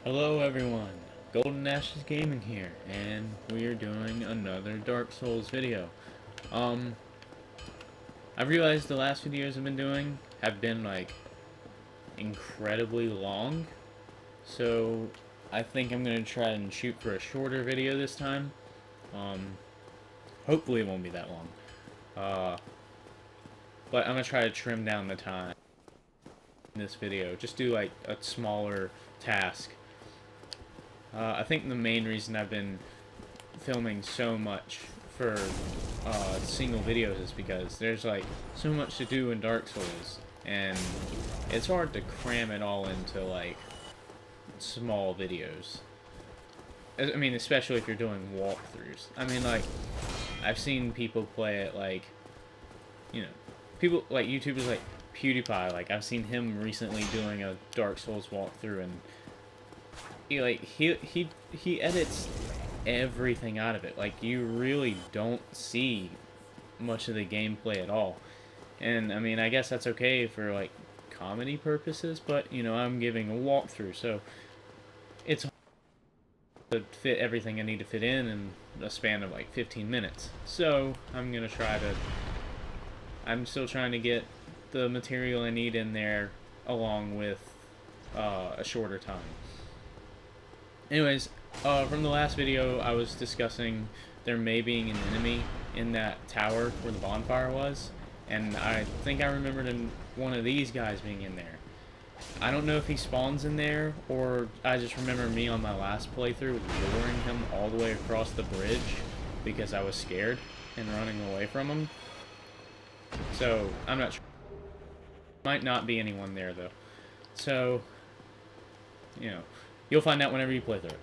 Hello everyone, Golden Ashes Gaming here, and we're doing another Dark Souls video. Um, I realized the last videos I've been doing have been like incredibly long, so I think I'm gonna try and shoot for a shorter video this time. Um, Hopefully it won't be that long. Uh, but I'm gonna try to trim down the time in this video. Just do like a smaller task. I think the main reason I've been filming so much for single videos is because there's like so much to do in Dark Souls, and it's hard to cram it all into like small videos. I mean, especially if you're doing walkthroughs. I mean, like, I've seen people play it like, people like YouTubers like PewDiePie. Like, I've seen him recently doing a Dark Souls walkthrough, and he edits everything out of it. Like, you really don't see much of the gameplay at all. And I mean, I guess that's okay for like comedy purposes, but I'm giving a walkthrough, so it's hard to fit everything I need to fit in a span of like 15 minutes. So I'm still trying to get the material I need in there along with a shorter time. Anyways, from the last video, I was discussing there may being an enemy in that tower where the bonfire was, and I think I remembered one of these guys being in there. I don't know if he spawns in there, or I just remember me on my last playthrough luring him all the way across the bridge because I was scared and running away from him. So, I'm not sure. Might not be anyone there, though. So, you'll find out whenever you play through it.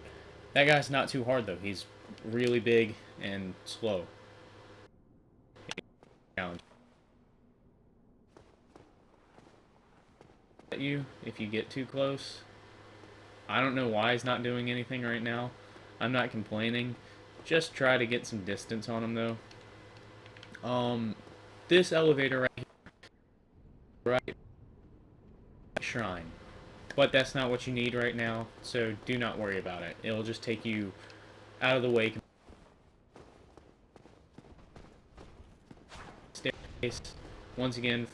That guy's not too hard, though. He's really big and slow. At you if you get too close. I don't know why he's not doing anything right now. I'm not complaining. Just try to get some distance on him, though. This elevator right here, right, shrine. But that's not what you need right now, so do not worry about it. It'll just take you out of the way. Staircase, once again.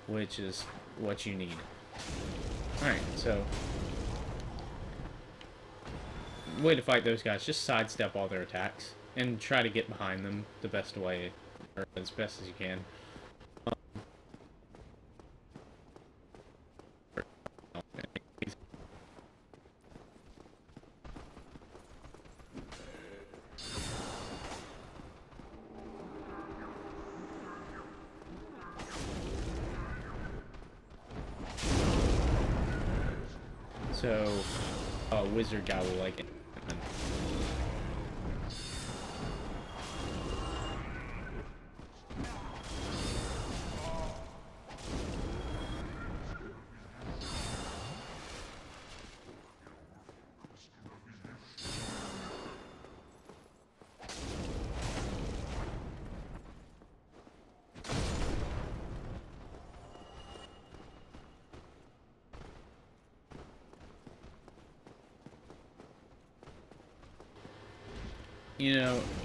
Which is what you need. Alright, so way to fight those guys, just sidestep all their attacks and try to get behind them the best way, or as best as you can. So, a wizard guy will like it.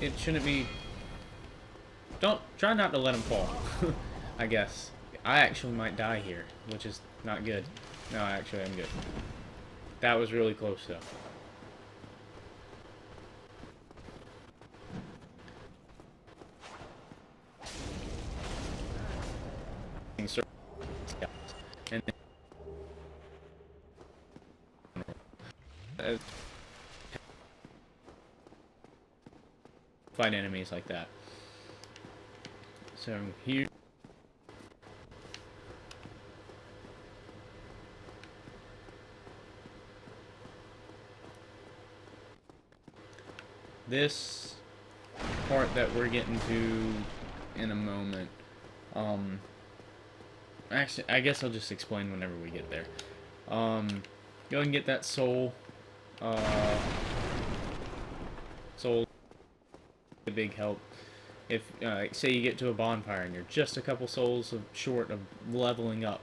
It shouldn't be. Don't try not to let him fall. I guess I actually might die here, which is not good. No, actually, I'm good. That was really close, though. And fight enemies like that. So here, this part that we're getting to in a moment, Actually, I guess I'll just explain whenever we get there. Go and get that soul. Soul, a big help. If, say you get to a bonfire and you're just a couple souls short of leveling up,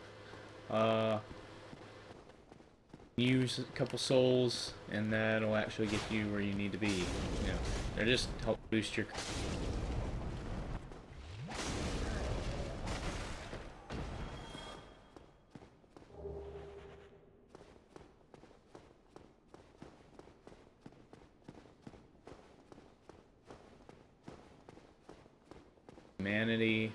use a couple souls, and that'll actually get you where you need to be. You know, they're just help boost your. Humanity.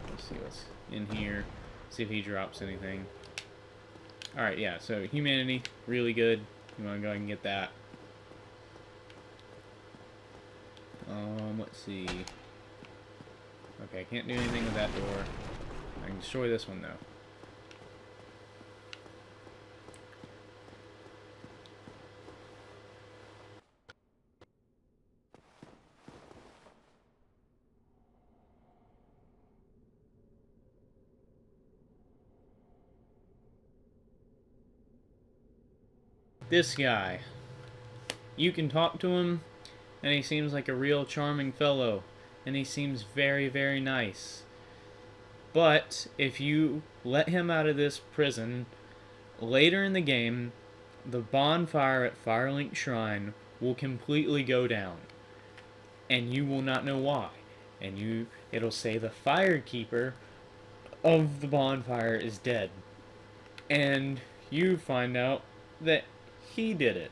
Let's see what's in here. See if he drops anything. Alright, yeah, so humanity, really good. You want to go ahead and get that. Let's see. Okay, can't do anything with that door. I can destroy this one though. This guy. You can talk to him, and he seems like a real charming fellow, and he seems very, very nice. But if you let him out of this prison, later in the game, the bonfire at Firelink Shrine will completely go down, and you will not know why. And it'll say the firekeeper of the bonfire is dead, and you find out that he did it.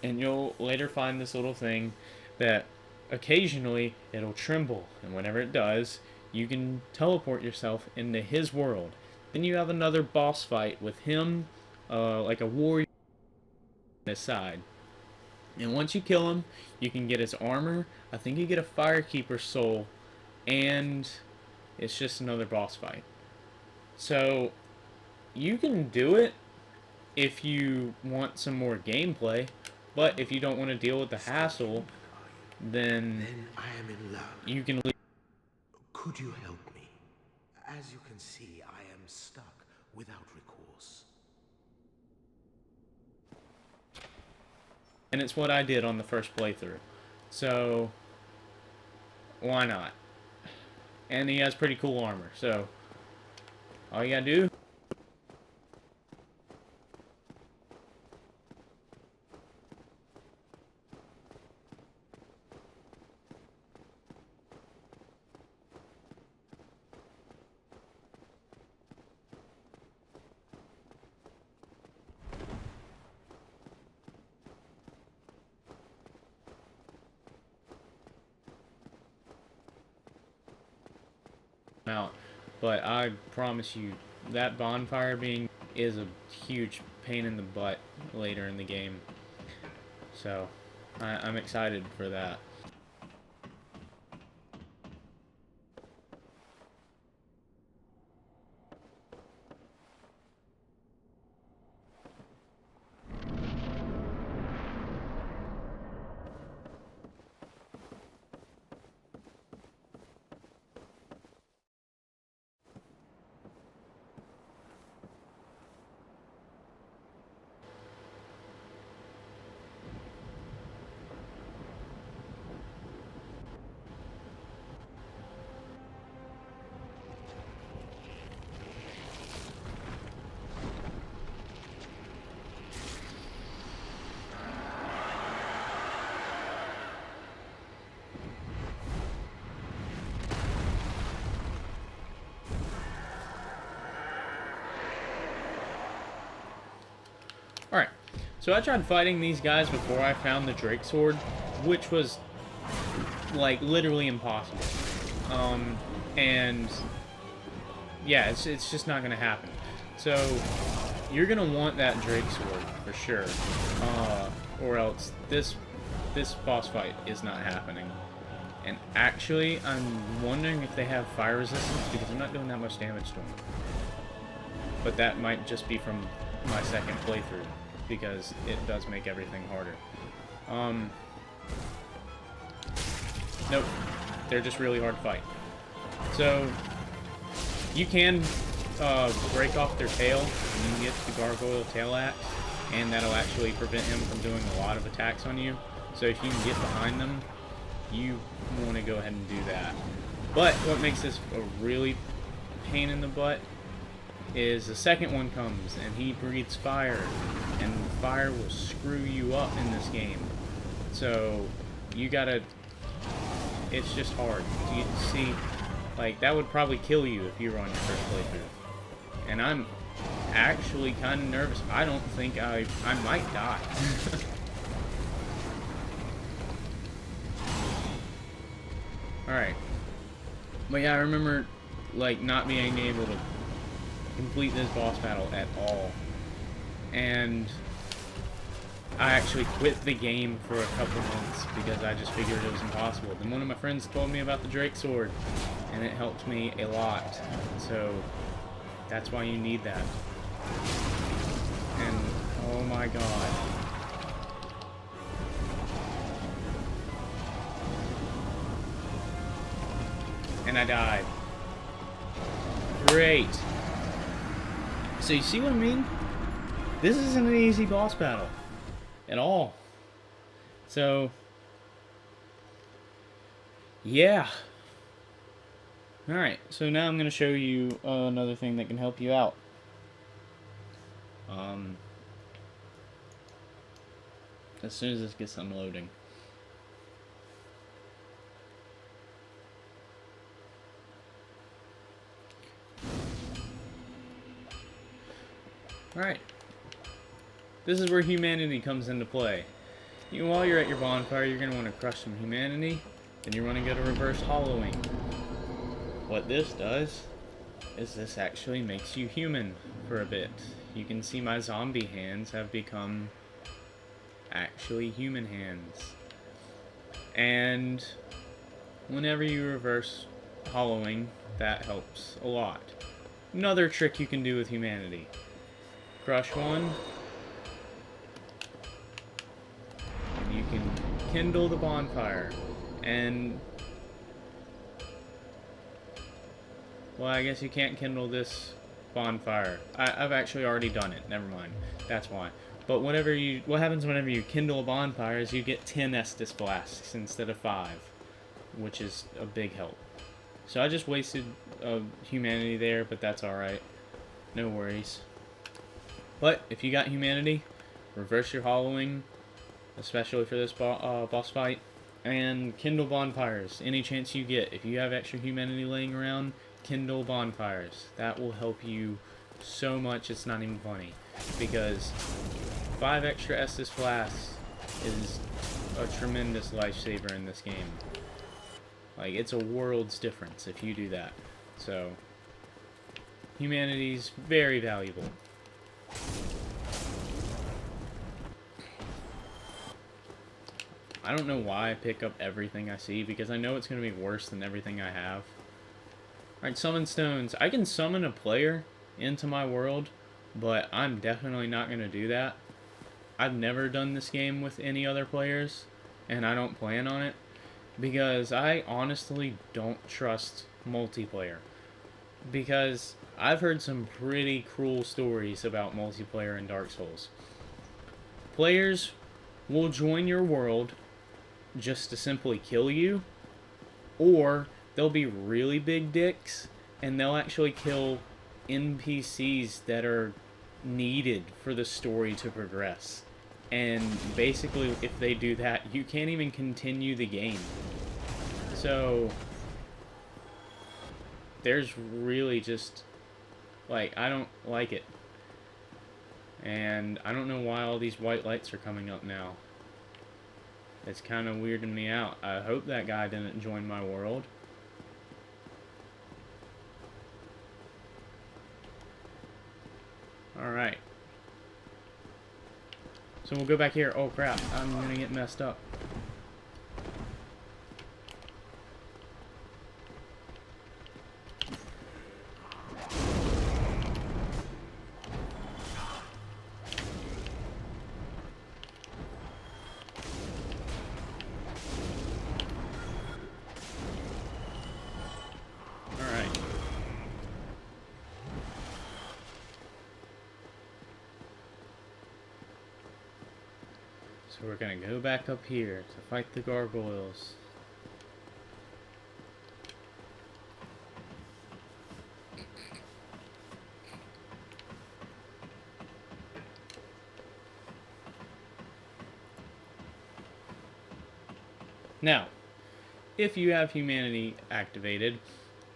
And you'll later find this little thing that occasionally it'll tremble, and whenever it does, you can teleport yourself into his world. Then you have another boss fight with him, like a warrior on his side. And once you kill him, you can get his armor. I think you get a firekeeper soul, and it's just another boss fight. So you can do it if you want some more gameplay, but if you don't want to deal with the hassle, then I am in love. you can leave. Could you help me? As you can see, I am stuck without recourse. And it's what I did on the first playthrough. So, why not? And he has pretty cool armor, so all you gotta do. Out, but I promise you that bonfire being is a huge pain in the butt later in the game, so I'm excited for that. Alright, so I tried fighting these guys before I found the Drake Sword, which was, like, literally impossible. And, yeah, it's just not going to happen. So, you're going to want that Drake Sword, for sure. Or else this boss fight is not happening. And actually, I'm wondering if they have fire resistance, because I'm not doing that much damage to them. But that might just be from my second playthrough, because it does make everything harder. Nope. They're just really hard to fight. So, you can break off their tail, and you can get the gargoyle tail axe, and that'll actually prevent him from doing a lot of attacks on you. So if you can get behind them, you want to go ahead and do that. But what makes this a really pain in the butt is the second one comes, and he breathes fire, and fire will screw you up in this game. So you gotta, it's just hard. You see, like, that would probably kill you if you were on your first playthrough. And I'm actually kind of nervous. I don't think I might die. Alright. But yeah, I remember, like, not being able to complete this boss battle at all. And I actually quit the game for a couple months because I just figured it was impossible. Then one of my friends told me about the Drake Sword, and it helped me a lot. So that's why you need that. And oh my god. And I died. Great. So you see what I mean? This isn't an easy boss battle at all. So yeah. Alright, so now I'm going to show you another thing that can help you out. As soon as this gets unloading. Alright. This is where humanity comes into play. While you're at your bonfire, you're going to want to crush some humanity. Then you want to go to reverse hollowing. What this does is this actually makes you human for a bit. You can see my zombie hands have become actually human hands. And whenever you reverse hollowing, that helps a lot. Another trick you can do with humanity. Crush one, and you can kindle the bonfire. And well, I guess you can't kindle this bonfire. I've actually already done it. Never mind. That's why. But what happens whenever you kindle a bonfire is you get 10 Estus Flasks instead of 5, which is a big help. So I just wasted humanity there, but that's alright. No worries. But if you got humanity, reverse your hollowing, especially for this boss fight, and kindle bonfires any chance you get. If you have extra humanity laying around, kindle bonfires. That will help you so much it's not even funny. Because 5 extra Estus Flasks is a tremendous lifesaver in this game. Like, it's a world's difference if you do that. So, humanity's very valuable. I don't know why I pick up everything I see, because I know it's going to be worse than everything I have. Alright, summon stones. I can summon a player into my world, but I'm definitely not going to do that. I've never done this game with any other players, and I don't plan on it, because I honestly don't trust multiplayer. Because I've heard some pretty cruel stories about multiplayer in Dark Souls. Players will join your world just to simply kill you, or they'll be really big dicks, and they'll actually kill NPCs that are needed for the story to progress. And basically, if they do that, you can't even continue the game. So there's really just, like, I don't like it. And I don't know why all these white lights are coming up now. It's kind of weirding me out. I hope that guy didn't join my world. Alright. So we'll go back here. Oh crap, I'm gonna get messed up. So we're gonna go back up here to fight the gargoyles. Now, if you have humanity activated,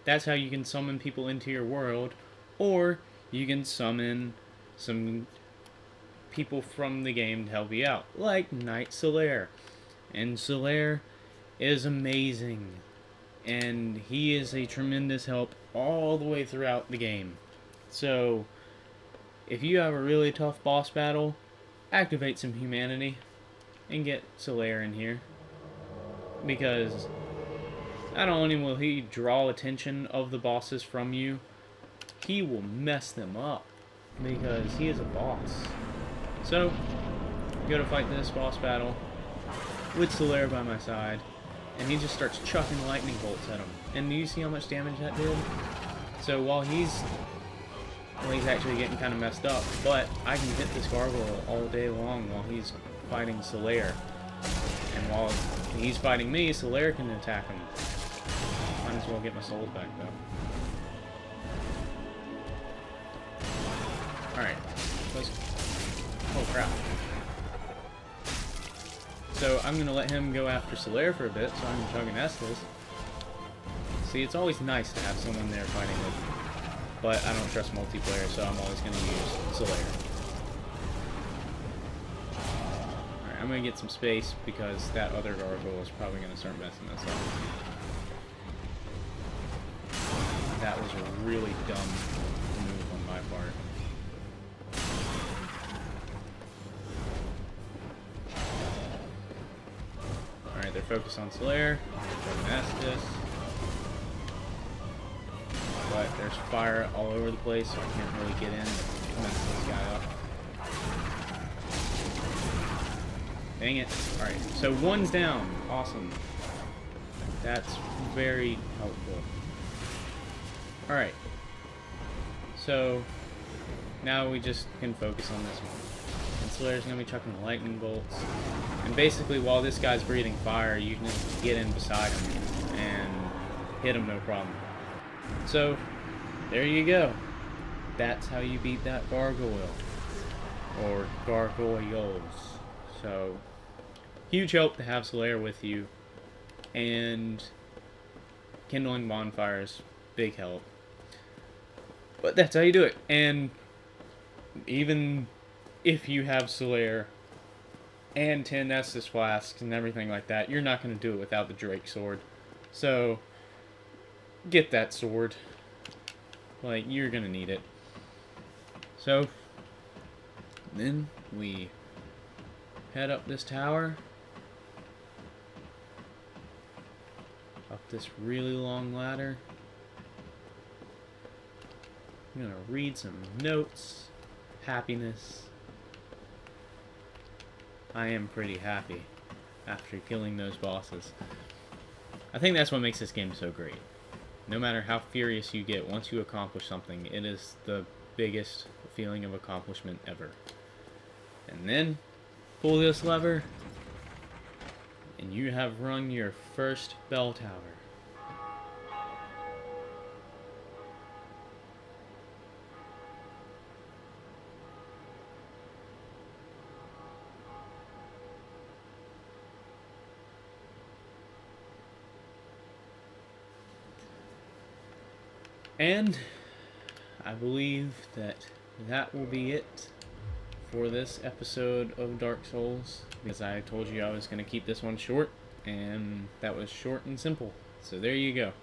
that's how you can summon people into your world, or you can summon some people from the game to help you out, like Knight Solaire. And Solaire is amazing, and he is a tremendous help all the way throughout the game. So, if you have a really tough boss battle, activate some humanity and get Solaire in here. Because not only will he draw attention of the bosses from you, he will mess them up because he is a boss. So, go to fight this boss battle with Solaire by my side, and he just starts chucking lightning bolts at him. And do you see how much damage that did? So while he's actually getting kind of messed up, but I can hit this gargoyle all day long while he's fighting Solaire. And while he's fighting me, Solaire can attack him. Might as well get my souls back, though. Alright. Oh, crap. So, I'm going to let him go after Solaire for a bit, so I'm chugging Estus. See, it's always nice to have someone there fighting with me. But I don't trust multiplayer, so I'm always going to use Solaire. I'm going to get some space because that other gargoyle is probably going to start messing us up. That was a really dumb move on my part. Alright, they're focused on Solaire. They're Estus. But there's fire all over the place, so I can't really get in and mess this guy up. Dang it. Alright, so one's down. Awesome. That's very helpful. Alright. So, now we just can focus on this one. And Solaire's going to be chucking lightning bolts. And basically, while this guy's breathing fire, you can just get in beside him and hit him no problem. So, there you go. That's how you beat that gargoyle. Or gargoyles. So, huge help to have Solaire with you, and kindling bonfires, big help. But that's how you do it. And even if you have Solaire and 10 Estus flasks and everything like that, you're not going to do it without the Drake sword. So, get that sword. Like, you're going to need it. So, then we head up this tower. Up this really long ladder. I'm gonna read some notes. Happiness. I am pretty happy after killing those bosses. I think that's what makes this game so great. No matter how furious you get, once you accomplish something, it is the biggest feeling of accomplishment ever. And then, pull this lever, and you have rung your first bell tower. And I believe that that will be it for this episode of Dark Souls, because I told you I was going to keep this one short, and that was short and simple. So there you go.